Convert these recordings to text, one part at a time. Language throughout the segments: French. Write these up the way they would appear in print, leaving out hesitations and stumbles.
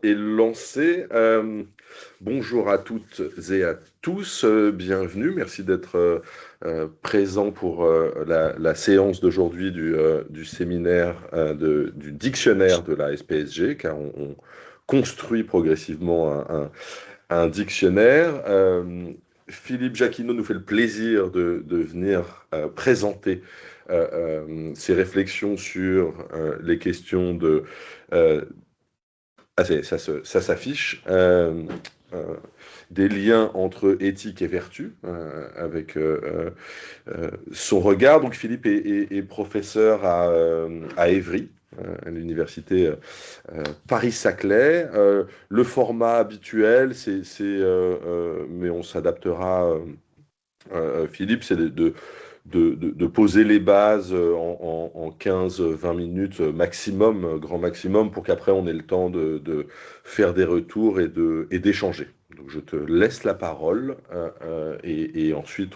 Est lancé. Bonjour à toutes et à tous, bienvenue, merci d'être présent pour la séance d'aujourd'hui du séminaire du dictionnaire de la SPSG, car on construit progressivement un dictionnaire. Philippe Jacquinot nous fait le plaisir de venir présenter ses réflexions sur les questions ça s'affiche. Des liens entre éthique et vertu, avec son regard. Donc Philippe est professeur à Évry, à l'université Paris-Saclay. Le format habituel, mais on s'adaptera, Philippe, c'est de poser les bases en 15-20 minutes maximum, grand maximum, pour qu'après on ait le temps de faire des retours et d'échanger. Donc je te laisse la parole et ensuite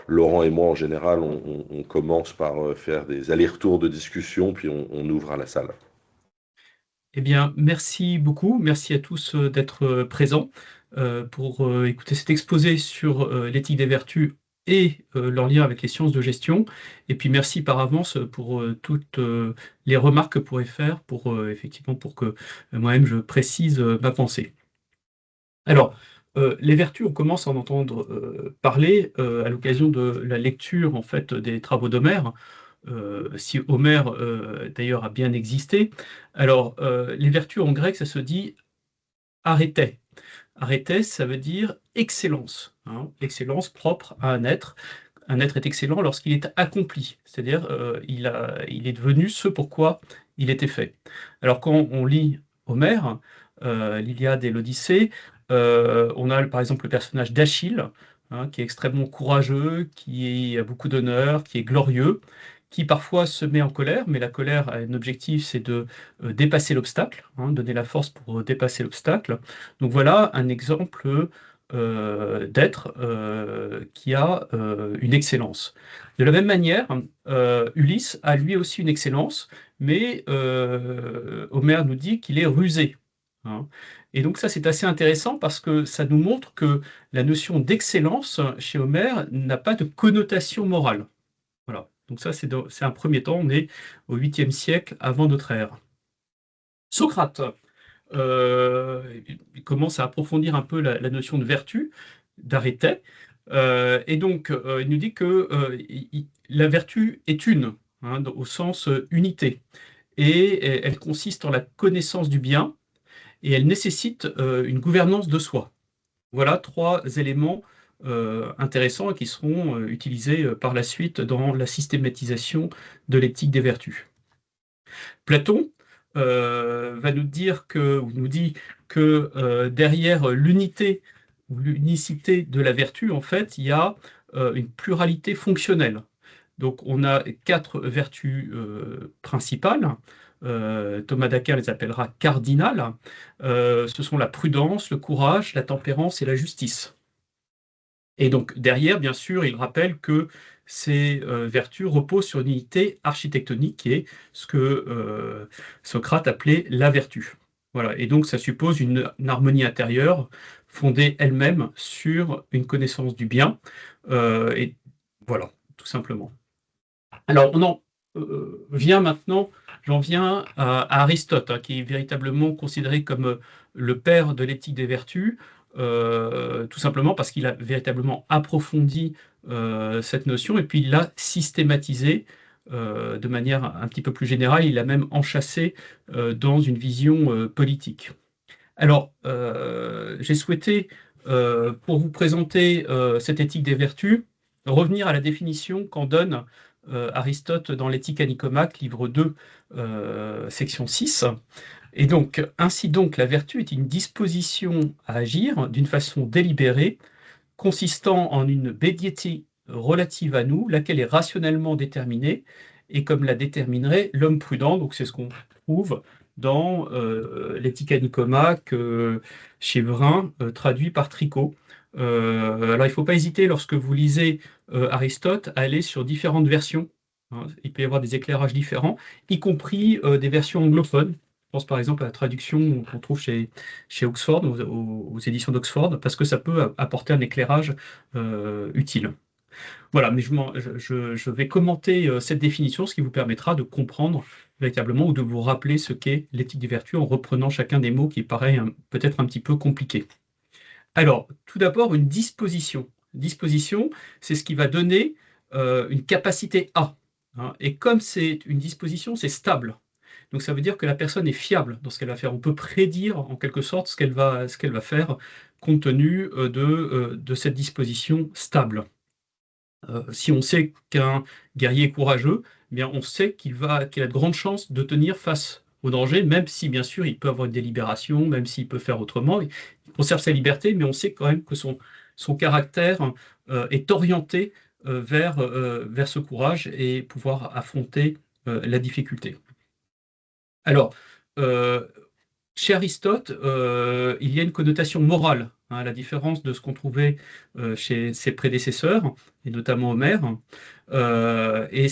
Laurent et moi en général on commence par faire des allers-retours de discussion puis on ouvre à la salle. Eh bien, merci beaucoup. Merci à tous d'être présents pour écouter cet exposé sur l'éthique des vertus et leur lien avec les sciences de gestion. Et puis, merci par avance pour toutes les remarques que vous pourrez faire effectivement pour que moi-même je précise ma pensée. Alors, les vertus, on commence à en entendre parler à l'occasion de la lecture en fait des travaux d'Homère. Si Homère, d'ailleurs, a bien existé. Alors, les vertus en grec, ça se dit arêté. Arêté, ça veut dire excellence, hein, excellence propre à un être. Un être est excellent lorsqu'il est accompli, c'est-à-dire il est devenu ce pourquoi il était fait. Alors, quand on lit Homère, l'Iliade et l'Odyssée, on a par exemple le personnage d'Achille, hein, qui est extrêmement courageux, qui a beaucoup d'honneur, qui est glorieux, qui parfois se met en colère, mais la colère a un objectif, c'est de dépasser l'obstacle, hein, donner la force pour dépasser l'obstacle. Donc voilà un exemple d'être qui a une excellence. De la même manière, Ulysse a lui aussi une excellence, mais Homère nous dit qu'il est rusé, hein. Et donc ça, c'est assez intéressant parce que ça nous montre que la notion d'excellence chez Homère n'a pas de connotation morale. Voilà. Donc ça, c'est un premier temps. On est au 8e siècle avant notre ère. Socrate il commence à approfondir un peu la notion de vertu, d'arêté. Et donc, il nous dit que la vertu est une, hein, au sens unité. Et elle consiste en la connaissance du bien et elle nécessite une gouvernance de soi. Voilà trois éléments intéressants et qui seront utilisés par la suite dans la systématisation de l'éthique des vertus. Platon va nous dire ou nous dit que derrière l'unité ou l'unicité de la vertu, en fait, il y a une pluralité fonctionnelle. Donc, on a quatre vertus principales. Thomas d'Aquin les appellera cardinales. Ce sont la prudence, le courage, la tempérance et la justice. Et donc derrière, bien sûr, il rappelle que ces vertus reposent sur une unité architectonique qui est ce que Socrate appelait la vertu. Voilà. Et donc ça suppose une harmonie intérieure fondée elle-même sur une connaissance du bien. Et voilà, tout simplement. Alors vient maintenant, j'en viens à Aristote, hein, qui est véritablement considéré comme le père de l'éthique des vertus, tout simplement parce qu'il a véritablement approfondi cette notion et puis il l'a systématisée de manière un petit peu plus générale, il l'a même enchâssé dans une vision politique. Alors, j'ai souhaité, pour vous présenter cette éthique des vertus, revenir à la définition qu'en donne Aristote dans l'Éthique à Nicomachie, livre 2, section 6. Et donc, ainsi donc, la vertu est une disposition à agir d'une façon délibérée, consistant en une médiété relative à nous, laquelle est rationnellement déterminée, et comme la déterminerait l'homme prudent. Donc c'est ce qu'on trouve dans l'Éthique à Nicomaque chez Vrin, traduit par Tricot. Alors il ne faut pas hésiter lorsque vous lisez Aristote à aller sur différentes versions, hein. Il peut y avoir des éclairages différents, y compris des versions anglophones. pense par exemple à la traduction qu'on trouve chez Oxford, aux éditions d'Oxford, parce que ça peut apporter un éclairage utile. Voilà, mais je vais commenter cette définition, ce qui vous permettra de comprendre véritablement ou de vous rappeler ce qu'est l'éthique des vertus en reprenant chacun des mots qui paraît peut-être un petit peu compliqué. Alors, tout d'abord, une disposition. Disposition, c'est ce qui va donner une capacité à, hein. Et comme c'est une disposition, c'est stable. Donc ça veut dire que la personne est fiable dans ce qu'elle va faire. On peut prédire en quelque sorte ce qu'elle va faire compte tenu de cette disposition stable. Si on sait qu'un guerrier est courageux, eh bien on sait qu'il a de grandes chances de tenir face au danger, même si bien sûr il peut avoir une délibération, même s'il peut faire autrement. Il conserve sa liberté, mais on sait quand même que son caractère est orienté vers ce courage et pouvoir affronter la difficulté. Alors, euh, chez Aristote, il y a une connotation morale, hein, à la différence de ce qu'on trouvait chez ses prédécesseurs, et notamment Homère. Et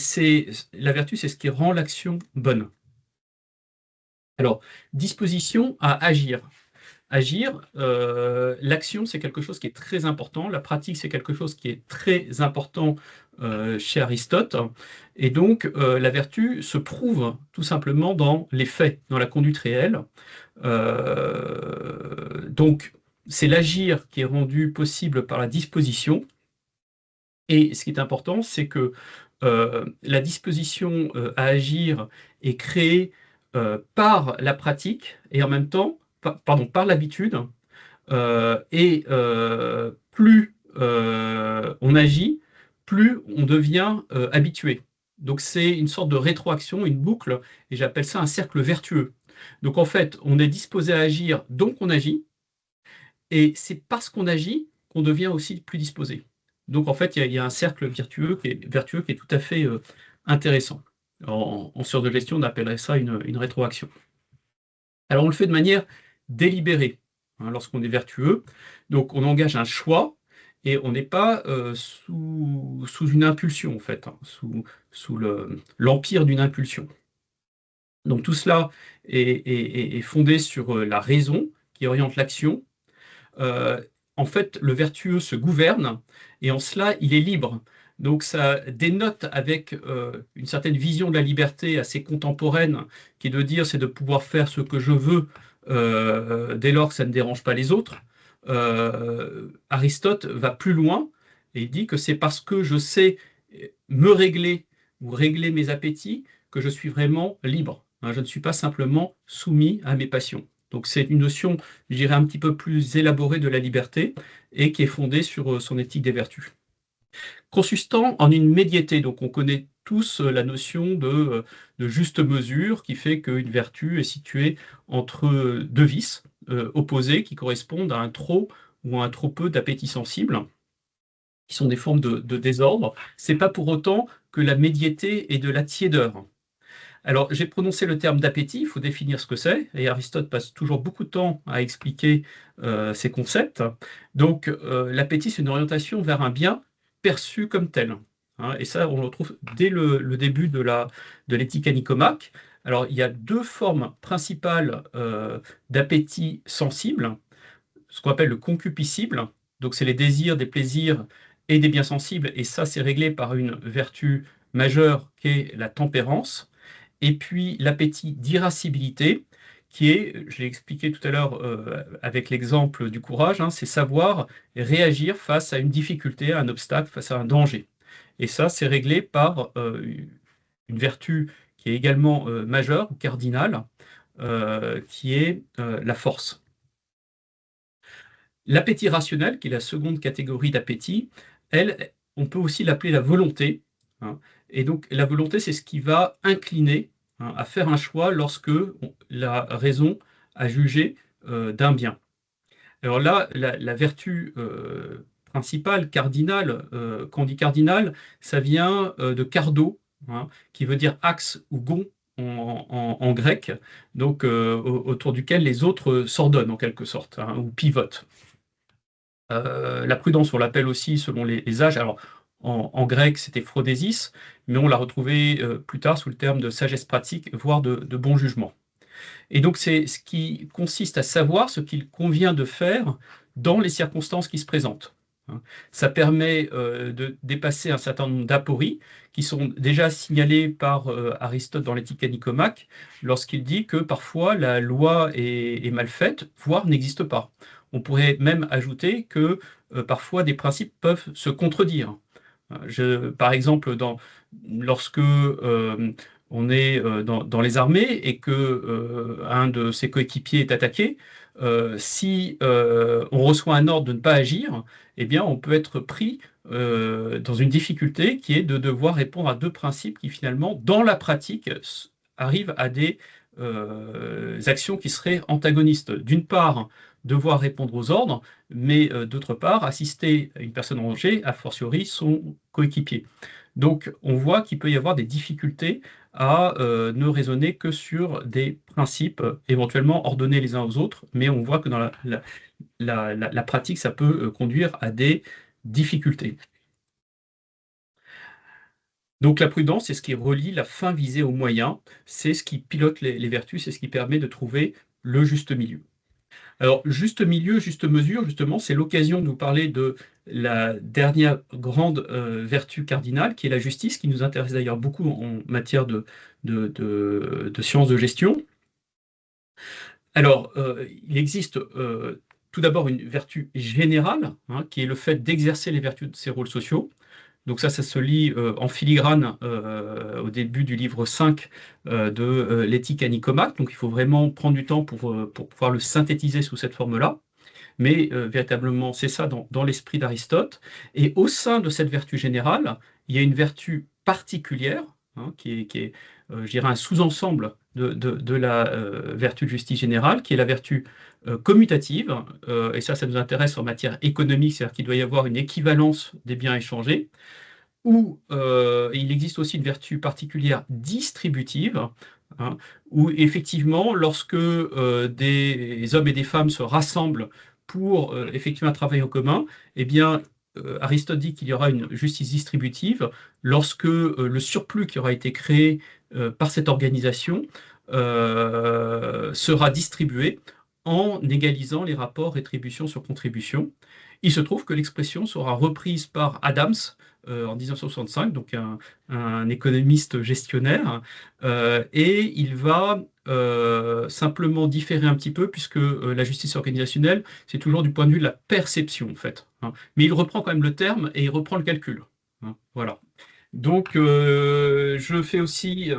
la vertu, c'est ce qui rend l'action bonne. Alors, disposition à agir. Agir, l'action, c'est quelque chose qui est très important. La pratique, c'est quelque chose qui est très important chez Aristote. Et donc, la vertu se prouve tout simplement dans les faits, dans la conduite réelle. Donc, c'est l'agir qui est rendu possible par la disposition. Et ce qui est important, c'est que la disposition à agir est créée par la pratique et en même temps, par l'habitude. Et plus on agit, plus on devient habitué. Donc c'est une sorte de rétroaction, une boucle, et j'appelle ça un cercle vertueux. Donc en fait, on est disposé à agir, donc on agit, et c'est parce qu'on agit qu'on devient aussi plus disposé. Donc en fait, il y a un cercle vertueux qui est tout à fait intéressant. En sciences de gestion, on appellerait ça une rétroaction. Alors on le fait de manière délibérée, hein, lorsqu'on est vertueux. Donc on engage un choix et on n'est pas sous une impulsion, en fait, hein, sous l'empire d'une impulsion. Donc tout cela est fondé sur la raison qui oriente l'action. Euh, En fait, le vertueux se gouverne et en cela, il est libre. Donc ça dénote avec une certaine vision de la liberté assez contemporaine, qui est de dire c'est de pouvoir faire ce que je veux dès lors que ça ne dérange pas les autres. Aristote va plus loin et il dit que c'est parce que je sais me régler ou régler mes appétits que je suis vraiment libre, hein. Je ne suis pas simplement soumis à mes passions. Donc c'est une notion, je dirais, un petit peu plus élaborée de la liberté et qui est fondée sur son éthique des vertus. Consistant en une médiété, donc on connaît tous la notion de juste mesure qui fait qu'une vertu est située entre deux vices opposés qui correspondent à un trop ou à un trop peu d'appétit sensible, qui sont des formes de désordre. C'est pas pour autant que la médiété est de la tiédeur. Alors, j'ai prononcé le terme d'appétit, il faut définir ce que c'est, et Aristote passe toujours beaucoup de temps à expliquer ces concepts. Donc, l'appétit, c'est une orientation vers un bien perçu comme tel, hein. Et ça, on le retrouve dès le début de l'éthique à Nicomaque. Alors, il y a deux formes principales d'appétit sensible, ce qu'on appelle le concupiscible, donc c'est les désirs, des plaisirs et des biens sensibles, et ça, c'est réglé par une vertu majeure qui est la tempérance. Et puis l'appétit d'irascibilité, qui est, je l'ai expliqué tout à l'heure avec l'exemple du courage, hein, c'est savoir réagir face à une difficulté, à un obstacle, face à un danger. Et ça, c'est réglé par une vertu qui est également majeure ou cardinale, qui est la force. L'appétit rationnel, qui est la seconde catégorie d'appétit, elle, on peut aussi l'appeler la volonté, hein. Et donc la volonté, c'est ce qui va incliner, hein, à faire un choix lorsque la raison a jugé d'un bien. Alors là, la vertu principale, cardinale, quand on dit cardinale, ça vient de cardo, hein, qui veut dire axe ou gon en grec, donc autour duquel les autres s'ordonnent en quelque sorte, hein, ou pivotent. La prudence, on l'appelle aussi selon les âges. Alors, en grec, c'était phrodésis, mais on l'a retrouvé plus tard sous le terme de sagesse pratique, voire de bon jugement. Et donc, c'est ce qui consiste à savoir ce qu'il convient de faire dans les circonstances qui se présentent. Ça permet de dépasser un certain nombre d'apories qui sont déjà signalées par Aristote dans l'Éthique à Nicomaque, lorsqu'il dit que parfois la loi est mal faite, voire n'existe pas. On pourrait même ajouter que parfois des principes peuvent se contredire. Par exemple, lorsque on est dans les armées et que un de ses coéquipiers est attaqué, si on reçoit un ordre de ne pas agir, eh bien, on peut être pris dans une difficulté qui est de devoir répondre à deux principes qui finalement, dans la pratique, arrivent à des actions qui seraient antagonistes. D'une part, devoir répondre aux ordres, mais d'autre part, assister à une personne en danger, a fortiori son coéquipier. Donc, on voit qu'il peut y avoir des difficultés à ne raisonner que sur des principes éventuellement ordonnés les uns aux autres, mais on voit que dans la pratique, ça peut conduire à des difficultés. Donc la prudence, c'est ce qui relie la fin visée au moyen, c'est ce qui pilote les vertus, c'est ce qui permet de trouver le juste milieu. Alors, juste milieu, juste mesure, justement, c'est l'occasion de vous parler de la dernière grande vertu cardinale, qui est la justice, qui nous intéresse d'ailleurs beaucoup en matière de sciences de gestion. Alors, il existe tout d'abord une vertu générale, hein, qui est le fait d'exercer les vertus de ces rôles sociaux. Donc ça se lit en filigrane au début du livre 5 de l'Éthique à Nicomaque. Donc il faut vraiment prendre du temps pour pouvoir le synthétiser sous cette forme-là. Mais véritablement, c'est ça dans l'esprit d'Aristote. Et au sein de cette vertu générale, il y a une vertu particulière, hein, qui est je dirais, un sous-ensemble de la vertu de justice générale, qui est la vertu commutative. Et ça nous intéresse en matière économique, c'est-à-dire qu'il doit y avoir une équivalence des biens échangés, où il existe aussi une vertu particulière distributive, hein, où effectivement, lorsque des hommes et des femmes se rassemblent pour effectuer un travail en commun, eh bien, Aristote dit qu'il y aura une justice distributive lorsque le surplus qui aura été créé par cette organisation sera distribué en égalisant les rapports rétribution sur contribution. Il se trouve que l'expression sera reprise par Adams en 1965, donc un économiste gestionnaire, et il va simplement différer un petit peu, puisque la justice organisationnelle, c'est toujours du point de vue de la perception, en fait, hein. Mais il reprend quand même le terme et il reprend le calcul, hein. Voilà. Donc, je fais aussi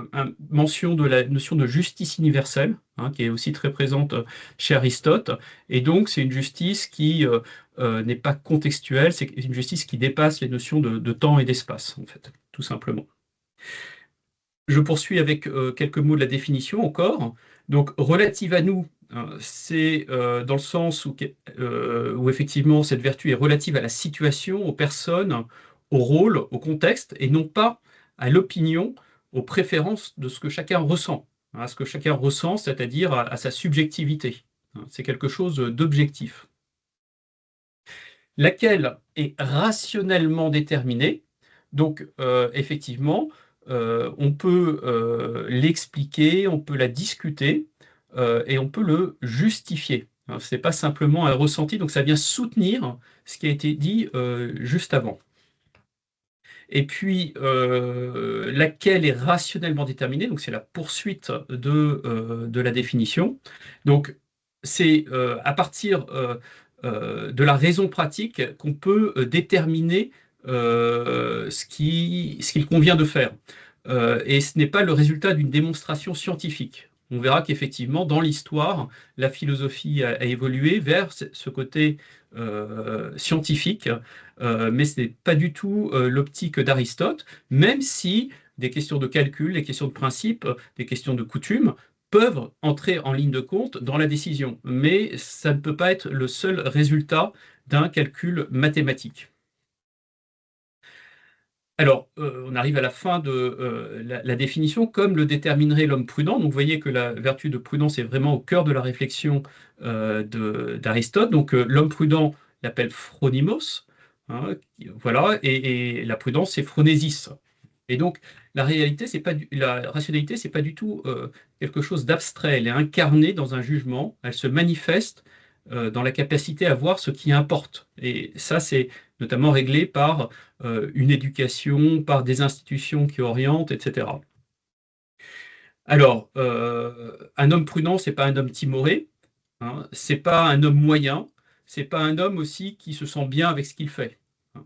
mention de la notion de justice universelle, hein, qui est aussi très présente chez Aristote. Et donc, c'est une justice qui n'est pas contextuelle, c'est une justice qui dépasse les notions de temps et d'espace, en fait, tout simplement. Je poursuis avec quelques mots de la définition encore. Donc, relative à nous, hein, c'est dans le sens où effectivement cette vertu est relative à la situation, aux personnes, au rôle, au contexte, et non pas à l'opinion, aux préférences de ce que chacun ressent, hein, à ce que chacun ressent, c'est-à-dire à sa subjectivité, hein. C'est quelque chose d'objectif. Laquelle est rationnellement déterminée. Donc, effectivement, on peut l'expliquer, on peut la discuter et on peut le justifier. Ce n'est pas simplement un ressenti, donc ça vient soutenir ce qui a été dit juste avant. Et puis, laquelle est rationnellement déterminée, donc c'est la poursuite de la définition. Donc, c'est à partir de la raison pratique qu'on peut déterminer ce qu'il convient de faire. Et ce n'est pas le résultat d'une démonstration scientifique. On verra qu'effectivement, dans l'histoire, la philosophie a évolué vers ce côté scientifique, mais ce n'est pas du tout l'optique d'Aristote, même si des questions de calcul, des questions de principe, des questions de coutume peuvent entrer en ligne de compte dans la décision, mais ça ne peut pas être le seul résultat d'un calcul mathématique. Alors, on arrive à la fin de la définition, comme le déterminerait l'homme prudent. Donc, vous voyez que la vertu de prudence est vraiment au cœur de la réflexion d'Aristote. Donc, l'homme prudent l'appelle phronimos, hein, voilà, et la prudence, c'est phronésis. Et donc, la rationalité, c'est pas du tout quelque chose d'abstrait. Elle est incarnée dans un jugement. Elle se manifeste dans la capacité à voir ce qui importe. Et ça, c'est notamment réglé par une éducation, par des institutions qui orientent, etc. Alors, un homme prudent, c'est pas un homme timoré, hein, c'est pas un homme moyen, c'est pas un homme aussi qui se sent bien avec ce qu'il fait, hein.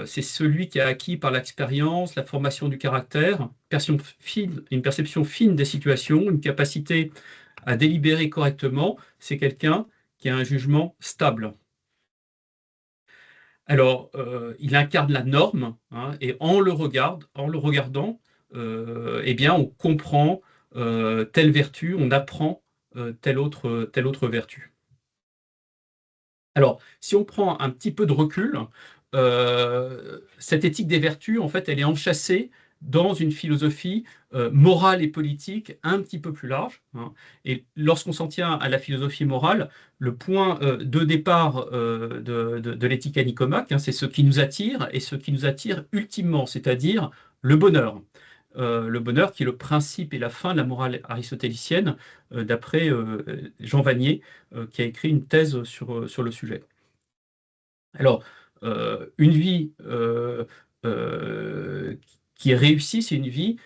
C'est celui qui a acquis par l'expérience, la formation du caractère, une perception fine des situations, une capacité à délibérer correctement. C'est quelqu'un qui a un jugement stable. Alors, il incarne la norme, hein, et en le regardant, eh bien, on comprend telle vertu, on apprend telle autre vertu. Alors, si on prend un petit peu de recul, cette éthique des vertus, en fait, elle est enchâssée dans une philosophie morale et politique un petit peu plus large, hein. Et lorsqu'on s'en tient à la philosophie morale, le point de départ de l'éthique à Nicomaque, hein, c'est ce qui nous attire et ce qui nous attire ultimement, c'est-à-dire le bonheur. Le bonheur qui est le principe et la fin de la morale aristotélicienne, d'après Jean Vanier, qui a écrit une thèse sur le sujet. Alors, une vie euh, qui est réussie, c'est une vie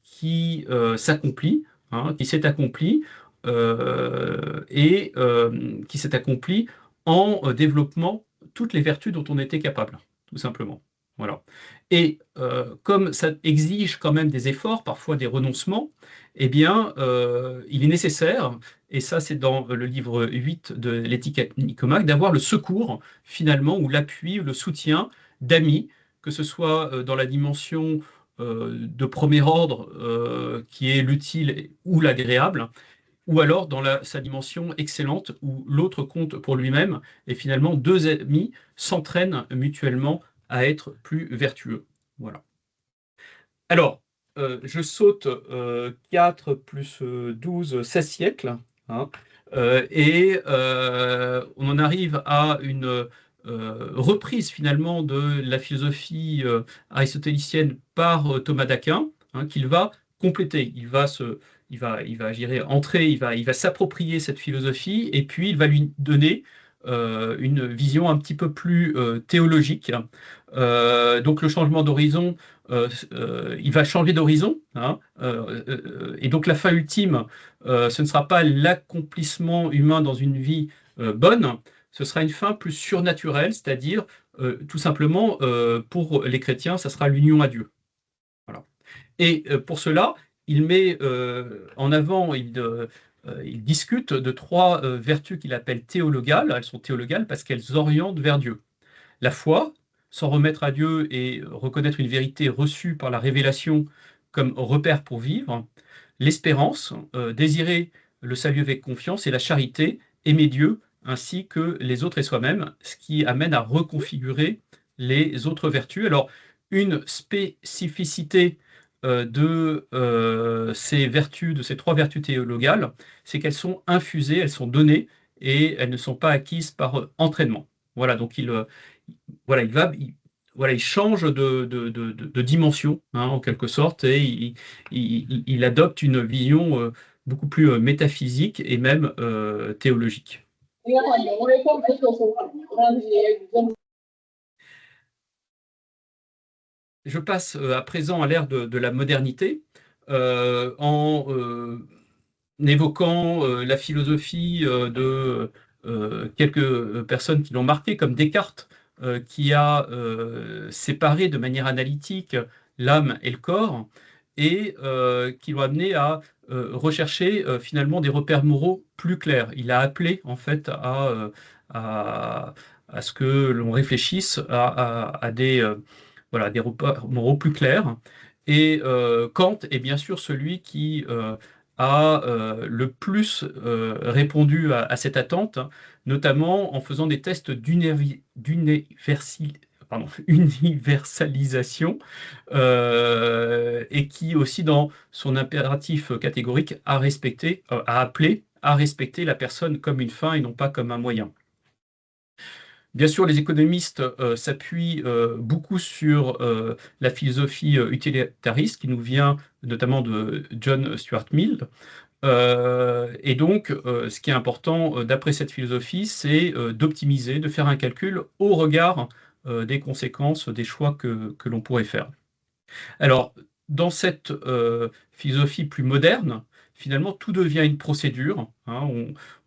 qui s'accomplit, hein, qui s'est accomplie et qui s'est accomplie en développant toutes les vertus dont on était capable, tout simplement. Voilà. Et comme ça exige quand même des efforts, parfois des renoncements, eh bien, il est nécessaire, et ça c'est dans le livre 8 de l'éthique à Nicomaque, d'avoir le secours finalement, ou l'appui, ou le soutien d'amis, que ce soit dans la dimension de premier ordre, qui est l'utile ou l'agréable, ou alors dans sa dimension excellente, où l'autre compte pour lui-même, et finalement deux amis s'entraînent mutuellement à être plus vertueux. Voilà. Alors, je saute 4 plus 12, 16 siècles, hein, et on en arrive à une reprise finalement de la philosophie aristotélicienne par Thomas d'Aquin, hein, qu'il va compléter. Il va, je dirais, entrer, il va s'approprier cette philosophie et puis il va lui donner une vision un petit peu plus théologique. Donc le changement d'horizon, il va changer d'horizon, hein, et donc la fin ultime, ce ne sera pas l'accomplissement humain dans une vie bonne, ce sera une fin plus surnaturelle, c'est-à-dire tout simplement pour les chrétiens, ça sera l'union à Dieu. Voilà. Et pour cela, il met en avant, il discute de trois vertus qu'il appelle théologales. Elles sont théologales parce qu'elles orientent vers Dieu. La foi, s'en remettre à Dieu et reconnaître une vérité reçue par la révélation comme repère pour vivre. L'espérance, désirer le salut avec confiance. Et la charité, aimer Dieu ainsi que les autres et soi-même, ce qui amène à reconfigurer les autres vertus. Alors, une spécificité de ces vertus, de ces trois vertus théologales, c'est qu'elles sont infusées, elles sont données et elles ne sont pas acquises par entraînement. Voilà, donc voilà, voilà, il change de dimension, hein, en quelque sorte, et il adopte une vision beaucoup plus métaphysique et même théologique. Je passe à présent à l'ère de la modernité, en évoquant la philosophie de quelques personnes qui l'ont marqué, comme Descartes, qui a séparé de manière analytique l'âme et le corps, et qui l'ont amené à rechercher finalement des repères moraux plus clairs. Il a appelé en fait à ce que l'on réfléchisse à des, voilà, des repères moraux plus clairs. Et Kant est bien sûr celui qui a le plus répondu à cette attente, hein, notamment en faisant des tests universalisation, et qui aussi dans son impératif catégorique a appelé à respecter la personne comme une fin et non pas comme un moyen. Bien sûr, les économistes s'appuient beaucoup sur la philosophie utilitariste qui nous vient notamment de John Stuart Mill. Et donc, ce qui est important d'après cette philosophie, c'est d'optimiser, de faire un calcul au regard des conséquences des choix que l'on pourrait faire. Alors, dans cette philosophie plus moderne, finalement, tout devient une procédure, hein.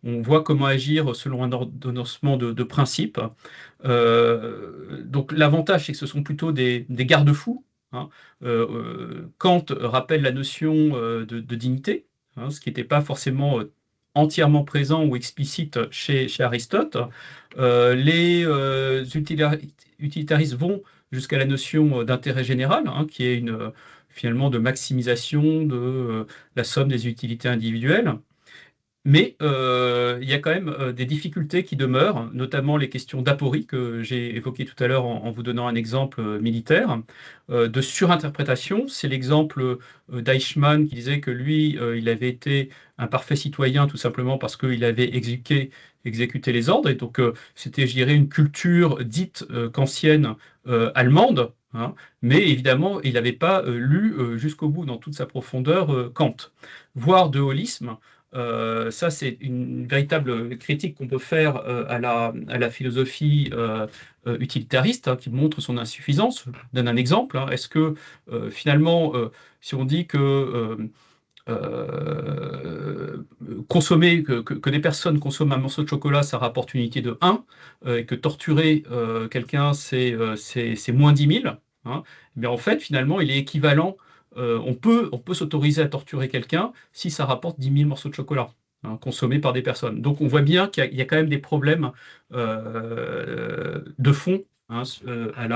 On voit comment agir selon un ordonnancement de principes. Donc, l'avantage, c'est que ce sont plutôt des garde-fous, hein. Kant rappelle la notion de dignité, hein, ce qui n'était pas forcément entièrement présent ou explicite chez Aristote. Les utilitaristes vont jusqu'à la notion d'intérêt général, hein, qui est finalement de maximisation de la somme des utilités individuelles. Mais il y a quand même des difficultés qui demeurent, notamment les questions d'aporie que j'ai évoquées tout à l'heure en vous donnant un exemple militaire, de surinterprétation. C'est l'exemple d'Eichmann qui disait que lui, il avait été un parfait citoyen tout simplement parce qu'il avait exécuté les ordres. Et donc, c'était, je dirais, une culture dite kantienne allemande, hein, mais évidemment, il n'avait pas lu jusqu'au bout, dans toute sa profondeur, Kant. Voire de holisme. Ça, c'est une véritable critique qu'on peut faire à la philosophie utilitariste, hein, qui montre son insuffisance. Je donne un exemple, hein. Est-ce que finalement, si on dit que que des personnes consomment un morceau de chocolat, ça rapporte une unité de 1, et que torturer quelqu'un, c'est moins 10 000, hein, mais en fait, finalement, il est équivalent. On peut s'autoriser à torturer quelqu'un si ça rapporte 10 000 morceaux de chocolat, hein, consommés par des personnes. Donc on voit bien qu'il y a quand même des problèmes de fond, hein, à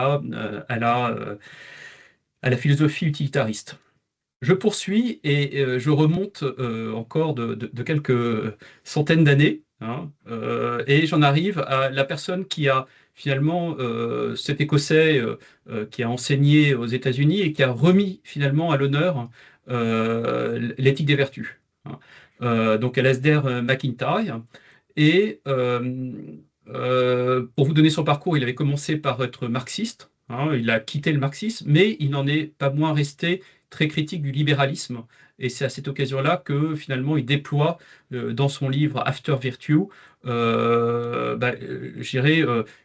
la philosophie utilitariste. Je poursuis et je remonte encore de quelques centaines d'années, hein, et j'en arrive à la personne qui a finalement, cet Écossais qui a enseigné aux États-Unis et qui a remis finalement à l'honneur l'éthique des vertus, hein. Donc Alasdair MacIntyre. Et pour vous donner son parcours, il avait commencé par être marxiste, hein, il a quitté le marxisme, mais il n'en est pas moins resté très critique du libéralisme. Et c'est à cette occasion-là que finalement il déploie dans son livre After Virtue, je dirais,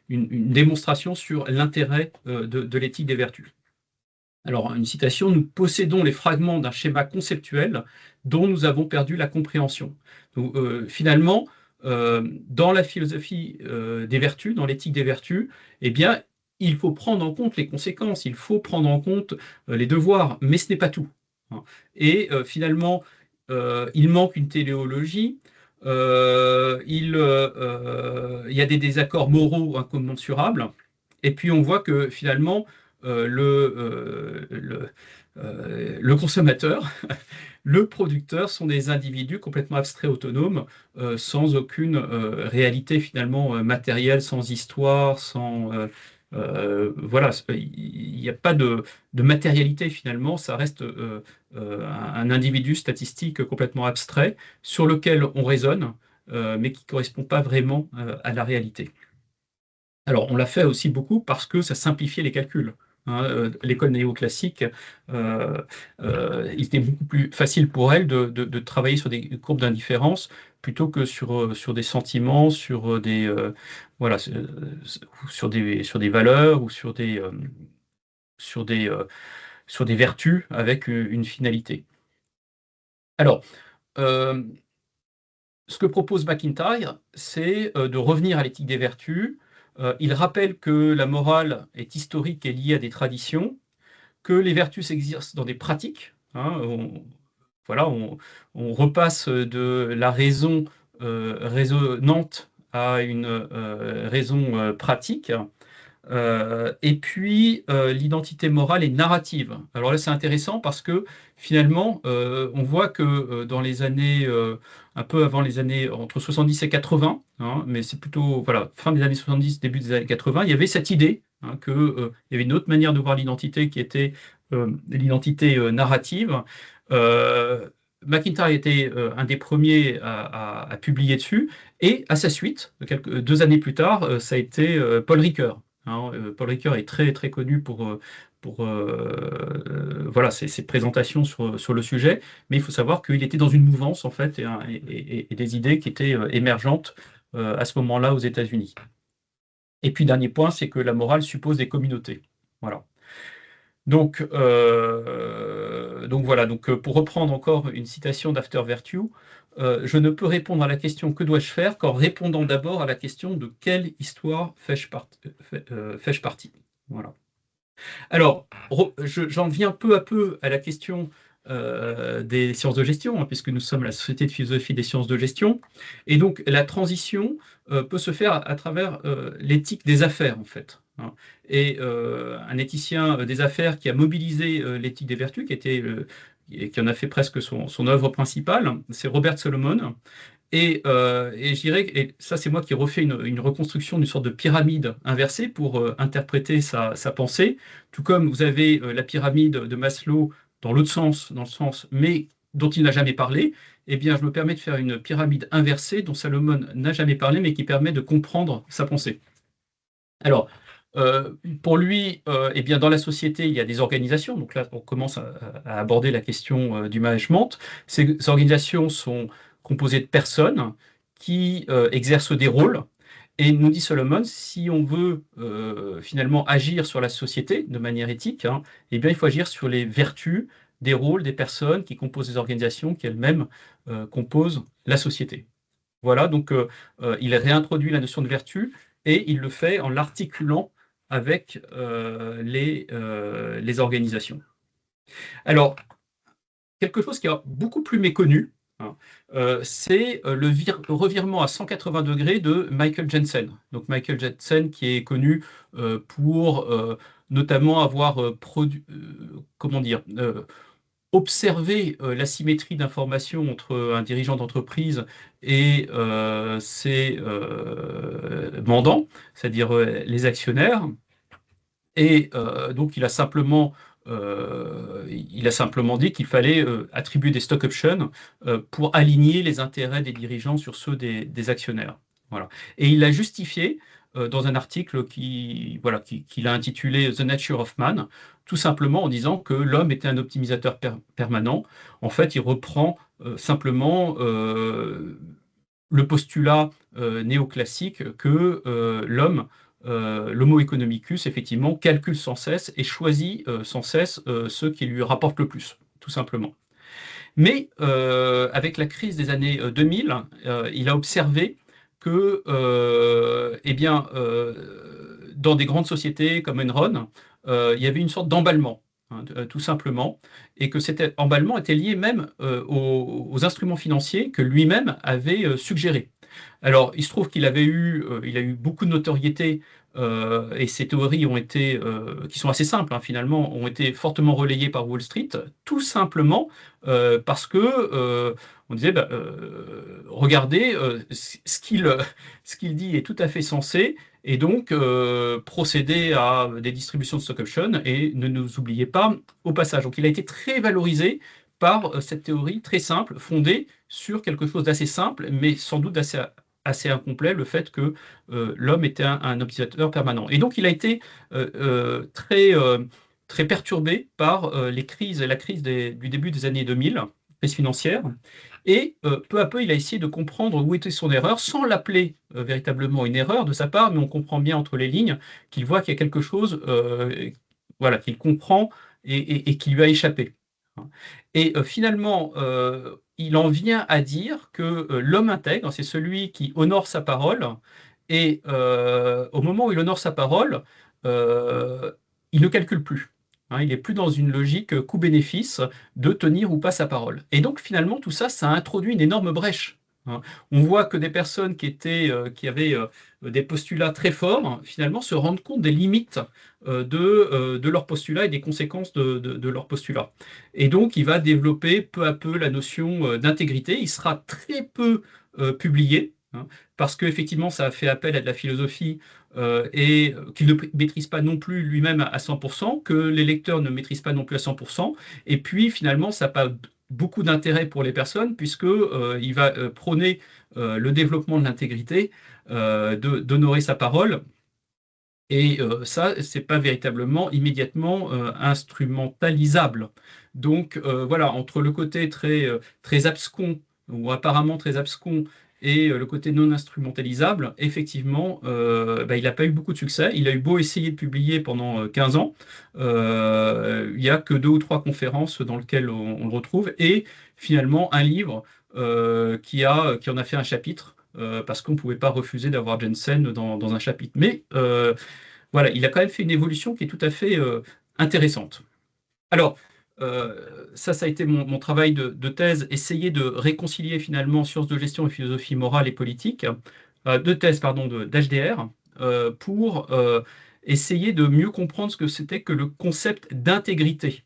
une démonstration sur l'intérêt de l'éthique des vertus. Alors, une citation: nous possédons les fragments d'un schéma conceptuel dont nous avons perdu la compréhension. Donc, finalement, dans la philosophie des vertus, dans l'éthique des vertus, eh bien, il faut prendre en compte les conséquences, il faut prendre en compte les devoirs, mais ce n'est pas tout, hein. Et finalement, il manque une téléologie, il y a des désaccords moraux incommensurables, et puis on voit que finalement, le consommateur, le producteur sont des individus complètement abstraits, autonomes, sans aucune réalité finalement matérielle, sans histoire, sans voilà, il n'y a pas de matérialité finalement, ça reste un individu statistique complètement abstrait sur lequel on raisonne, mais qui ne correspond pas vraiment à la réalité. Alors, on l'a fait aussi beaucoup parce que ça simplifiait les calculs, hein. L'école néoclassique, il était beaucoup plus facile pour elle de travailler sur des courbes d'indifférence plutôt que sur des sentiments, voilà, sur des valeurs ou sur des, euh, sur des vertus avec une finalité. Alors, euh, ce que propose MacIntyre, c'est de revenir à l'éthique des vertus. Il rappelle que la morale est historique et liée à des traditions, que les vertus s'exercent dans des pratiques, hein. Voilà, on repasse de la raison raisonnante à une raison pratique. Et puis, l'identité morale est narrative. Alors là, c'est intéressant parce que finalement, on voit que dans les années, un peu avant les années entre 70 et 80, hein, mais c'est plutôt voilà, fin des années 70, début des années 80, il y avait cette idée, hein, qu'il y avait une autre manière de voir l'identité qui était l'identité narrative. Euh, McIntyre était un des premiers à publier dessus, et à sa suite, 2 années plus tard, ça a été Paul Ricoeur. Hein. Paul Ricoeur est très très connu pour voilà, ses présentations sur le sujet, mais il faut savoir qu'il était dans une mouvance en fait et des idées qui étaient émergentes à ce moment-là aux États-Unis. Et puis dernier point, c'est que la morale suppose des communautés. Voilà. Donc voilà, pour reprendre encore une citation d'After Virtue, je ne peux répondre à la question que dois-je faire qu'en répondant d'abord à la question de quelle histoire fais-je partie. Voilà. Alors, j'en viens peu à peu à la question des sciences de gestion, hein, puisque nous sommes la Société de philosophie des sciences de gestion. Et donc, la transition peut se faire à travers l'éthique des affaires, en fait. Hein. Et un éthicien des affaires qui a mobilisé l'éthique des vertus, et qui en a fait presque son œuvre principale, c'est Robert Solomon. Et je dirais, et ça c'est moi qui refais une reconstruction d'une sorte de pyramide inversée pour interpréter sa pensée, tout comme vous avez la pyramide de Maslow dans l'autre sens, dans le sens mais dont il n'a jamais parlé, eh bien je me permets de faire une pyramide inversée dont Salomon n'a jamais parlé, mais qui permet de comprendre sa pensée. Alors, pour lui, eh bien, dans la société, il y a des organisations. Donc là, on commence à aborder la question du management. Ces organisations sont composées de personnes qui exercent des rôles. Et nous dit Solomon, si on veut finalement agir sur la société de manière éthique, hein, eh bien, il faut agir sur les vertus des rôles des personnes qui composent les organisations, qui elles-mêmes composent la société. Voilà, il réintroduit la notion de vertu et il le fait en l'articulant avec les organisations. Alors, quelque chose qui est beaucoup plus méconnu, hein, c'est le revirement à 180 degrés de Michael Jensen. Donc Michael Jensen qui est connu pour notamment avoir comment dire, observer l'asymétrie d'information entre un dirigeant d'entreprise et ses mandants, c'est-à-dire les actionnaires. Et donc, il a simplement dit qu'il fallait attribuer des stock options pour aligner les intérêts des dirigeants sur ceux des actionnaires. Voilà. Et il l'a justifié dans un article qu'il a intitulé The Nature of Man, tout simplement en disant que l'homme était un optimisateur permanent. En fait, il reprend simplement le postulat néoclassique que l'homo economicus, effectivement, calcule sans cesse et choisit sans cesse ceux qui lui rapportent le plus, tout simplement. Mais avec la crise des années 2000, il a observé que, dans des grandes sociétés comme Enron, il y avait une sorte d'emballement, hein, tout simplement, et que cet emballement était lié même aux instruments financiers que lui-même avait suggérés. Alors, il se trouve il a eu beaucoup de notoriété et ses théories qui sont assez simples, hein, finalement, ont été fortement relayées par Wall Street, tout simplement parce que on disait, regardez, ce qu'il dit est tout à fait sensé, et donc procédez à des distributions de stock options et ne nous oubliez pas au passage. Donc, il a été très valorisé par cette théorie très simple, fondée sur quelque chose d'assez simple, mais sans doute assez incomplet, le fait que l'homme était un observateur permanent. Et donc, il a été très perturbé par la crise du début des années 2000, crise financière. Et peu à peu, il a essayé de comprendre où était son erreur, sans l'appeler véritablement une erreur de sa part, mais on comprend bien entre les lignes qu'il voit qu'il y a quelque chose qu'il comprend et qui lui a échappé. Et finalement, il en vient à dire que l'homme intègre, c'est celui qui honore sa parole, et au moment où il honore sa parole, il ne calcule plus. Hein, il n'est plus dans une logique coût-bénéfice de tenir ou pas sa parole. Et donc finalement, tout ça, ça a introduit une énorme brèche. Hein. On voit que des personnes qui avaient des postulats très forts, finalement, se rendent compte des limites de leurs postulats et des conséquences de leurs postulats. Et donc, il va développer peu à peu la notion d'intégrité. Il sera très peu publié, hein, parce qu'effectivement, ça a fait appel à de la philosophie et qu'il ne maîtrise pas non plus lui-même à 100%, que les lecteurs ne maîtrisent pas non plus à 100%. Et puis, finalement, ça n'a pas beaucoup d'intérêt pour les personnes, puisque il va prôner le développement de l'intégrité, d'honorer sa parole. Et ça, c'est pas véritablement immédiatement instrumentalisable. Donc voilà, entre le côté très abscon, ou apparemment très abscon, et le côté non instrumentalisable, effectivement, il n'a pas eu beaucoup de succès. Il a eu beau essayer de publier pendant 15 ans, il n'y a que 2 ou 3 conférences dans lesquelles on le retrouve, et finalement un livre qui en a fait un chapitre, parce qu'on ne pouvait pas refuser d'avoir Jensen dans un chapitre. Mais voilà, il a quand même fait une évolution qui est tout à fait intéressante. Alors, ça a été mon travail de thèse, essayer de réconcilier finalement sciences de gestion et philosophie morale et politique, de thèse, pardon, d'HDR, pour essayer de mieux comprendre ce que c'était que le concept d'intégrité.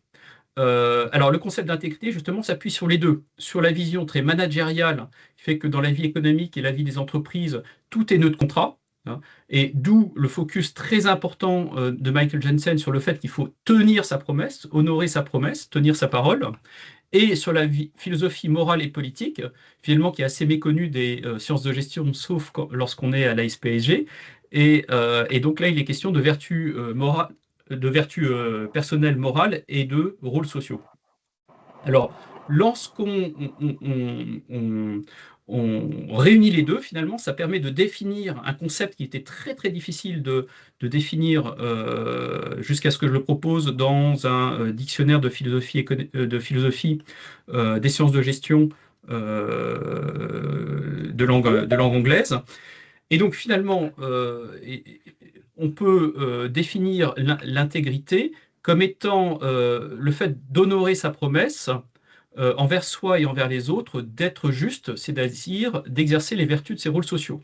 Alors, le concept d'intégrité, justement, s'appuie sur les deux. Sur la vision très managériale, qui fait que dans la vie économique et la vie des entreprises, tout est nœud de contrat, hein, et d'où le focus très important de Michael Jensen sur le fait qu'il faut tenir sa promesse, honorer sa promesse, tenir sa parole, et sur la philosophie morale et politique, finalement, qui est assez méconnue des sciences de gestion, sauf lorsqu'on est à la SPSG. Et donc là, il est question de vertus morales, de vertus personnelles morales et de rôles sociaux. Alors, lorsqu'on on réunit les deux, finalement, ça permet de définir un concept qui était très très difficile de définir jusqu'à ce que je le propose dans un dictionnaire de philosophie des sciences de gestion de langue anglaise. Et donc finalement, on peut définir l'intégrité comme étant le fait d'honorer sa promesse envers soi et envers les autres, d'être juste, c'est-à-dire d'exercer les vertus de ses rôles sociaux.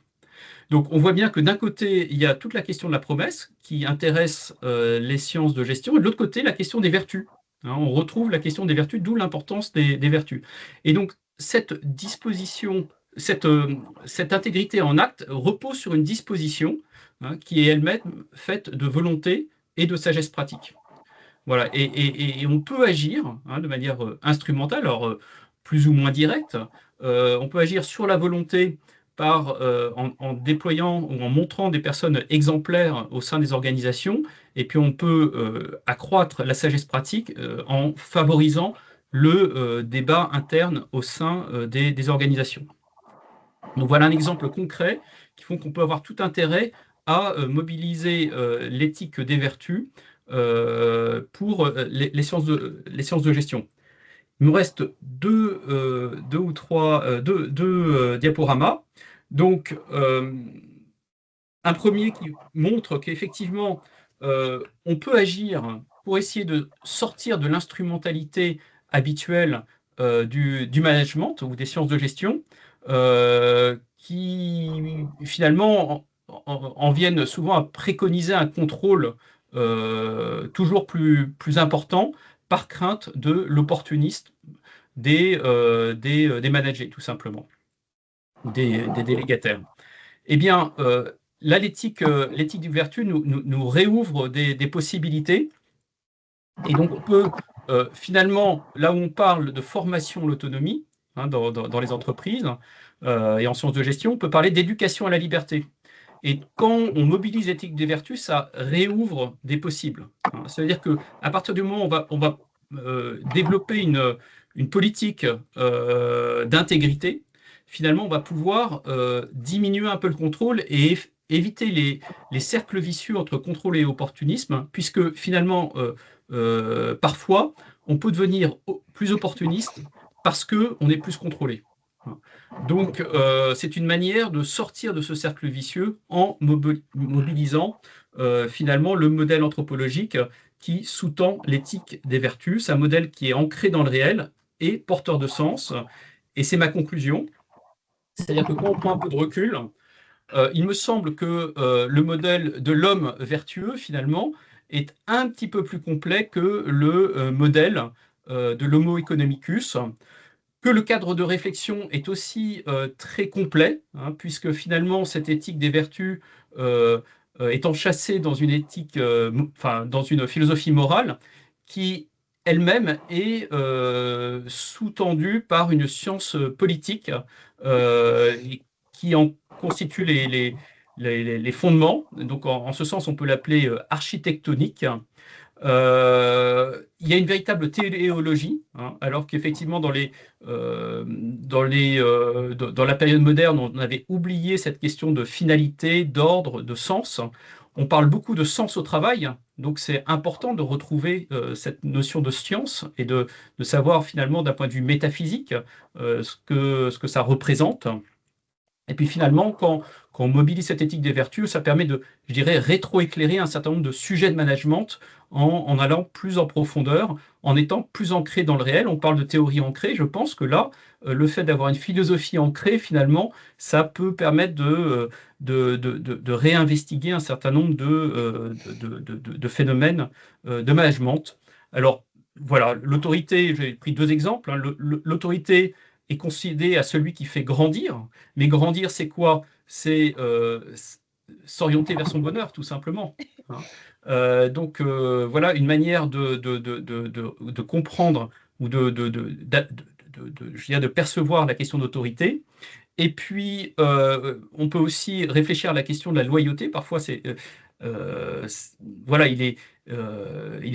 Donc on voit bien que d'un côté, il y a toute la question de la promesse qui intéresse les sciences de gestion, et de l'autre côté, la question des vertus. Hein, on retrouve la question des vertus, d'où l'importance des vertus. Et donc cette disposition, cette intégrité en acte repose sur une disposition, hein, qui est elle-même faite de volonté et de sagesse pratique. Voilà, et on peut agir, hein, de manière instrumentale, alors plus ou moins directe. On peut agir sur la volonté en déployant ou en montrant des personnes exemplaires au sein des organisations, et puis on peut accroître la sagesse pratique en favorisant le débat interne au sein des organisations. Donc voilà un exemple concret qui font qu'on peut avoir tout intérêt à mobiliser l'éthique des vertus pour les sciences de gestion. Il me reste deux ou trois diaporamas. Donc, un premier qui montre qu'effectivement, on peut agir pour essayer de sortir de l'instrumentalité habituelle du management ou des sciences de gestion, qui finalement en viennent souvent à préconiser un contrôle toujours plus important par crainte de l'opportuniste des managers, tout simplement, des délégataires. Eh bien, là, l'éthique du vertu nous réouvre des possibilités. Et donc, on peut finalement, là où on parle de formation à l'autonomie, hein, dans les entreprises et en sciences de gestion, on peut parler d'éducation à la liberté. Et quand on mobilise l'éthique des vertus, ça réouvre des possibles. Hein. Ça veut dire qu'à partir du moment où on va développer une politique d'intégrité, finalement, on va pouvoir diminuer un peu le contrôle et éviter les cercles vicieux entre contrôle et opportunisme, puisque finalement, parfois, on peut devenir plus opportuniste parce qu'on est plus contrôlé. Donc, c'est une manière de sortir de ce cercle vicieux en mobilisant finalement le modèle anthropologique qui sous-tend l'éthique des vertus. C'est un modèle qui est ancré dans le réel et porteur de sens. Et c'est ma conclusion. C'est-à-dire que quand on prend un peu de recul, il me semble que le modèle de l'homme vertueux, finalement, est un petit peu plus complet que le modèle de l'homo economicus, que le cadre de réflexion est aussi très complet, hein, puisque finalement cette éthique des vertus étant chassée dans une éthique, enfin dans une philosophie morale qui elle-même est sous-tendue par une science politique euh, qui en constitue les fondements. Donc, en ce sens, on peut l'appeler architectonique. Il y a une véritable téléologie, hein, alors qu'effectivement dans la période moderne, on avait oublié cette question de finalité, d'ordre, de sens. On parle beaucoup de sens au travail, donc c'est important de retrouver cette notion de science et de savoir finalement d'un point de vue métaphysique ce que ça représente. Et puis finalement, quand on mobilise cette éthique des vertus, ça permet de, je dirais, rétroéclairer un certain nombre de sujets de management en allant plus en profondeur, en étant plus ancré dans le réel. On parle de théorie ancrée. Je pense que là, le fait d'avoir une philosophie ancrée, finalement, ça peut permettre de réinvestiguer un certain nombre de phénomènes de management. Alors, voilà, l'autorité, j'ai pris deux exemples, hein. L'autorité est concédée à celui qui fait grandir. Mais grandir, c'est quoi? C'est s'orienter vers son bonheur, tout simplement, hein. Donc, voilà une manière de comprendre ou je dirais de percevoir la question d'autorité. Et puis, on peut aussi réfléchir à la question de la loyauté. Parfois, voilà, il est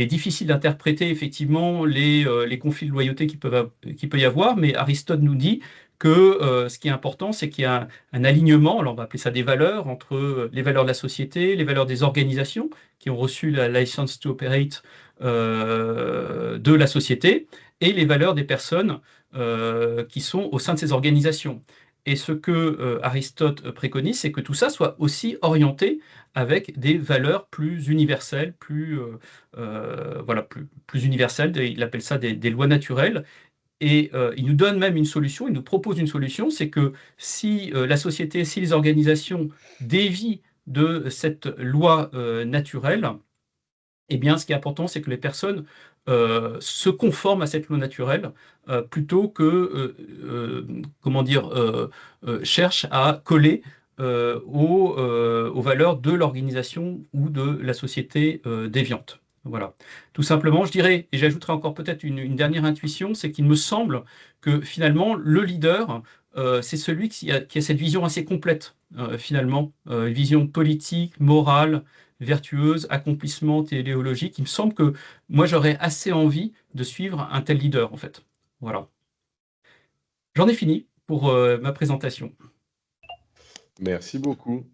difficile d'interpréter effectivement les conflits de loyauté qui peut y avoir, mais Aristote nous dit que ce qui est important, c'est qu'il y a un alignement, alors on va appeler ça des valeurs, entre les valeurs de la société, les valeurs des organisations qui ont reçu la license to operate de la société, et les valeurs des personnes qui sont au sein de ces organisations. Et ce que Aristote préconise, c'est que tout ça soit aussi orienté avec des valeurs plus universelles, voilà, plus universelles. Il appelle ça des lois naturelles. Et il nous donne même une solution, il nous propose une solution, c'est que si la société, si les organisations dévient de cette loi naturelle, eh bien, ce qui est important, c'est que les personnes se conforment à cette loi naturelle plutôt que, comment dire, cherchent à coller aux valeurs de l'organisation ou de la société déviante. Voilà. Tout simplement, je dirais, et j'ajouterai encore peut-être une dernière intuition, c'est qu'il me semble que finalement, le leader, c'est celui qui a cette vision assez complète, finalement, une vision politique, morale, vertueuse, accomplissement téléologique. Il me semble que moi, j'aurais assez envie de suivre un tel leader, en fait. Voilà. J'en ai fini pour ma présentation. Merci beaucoup.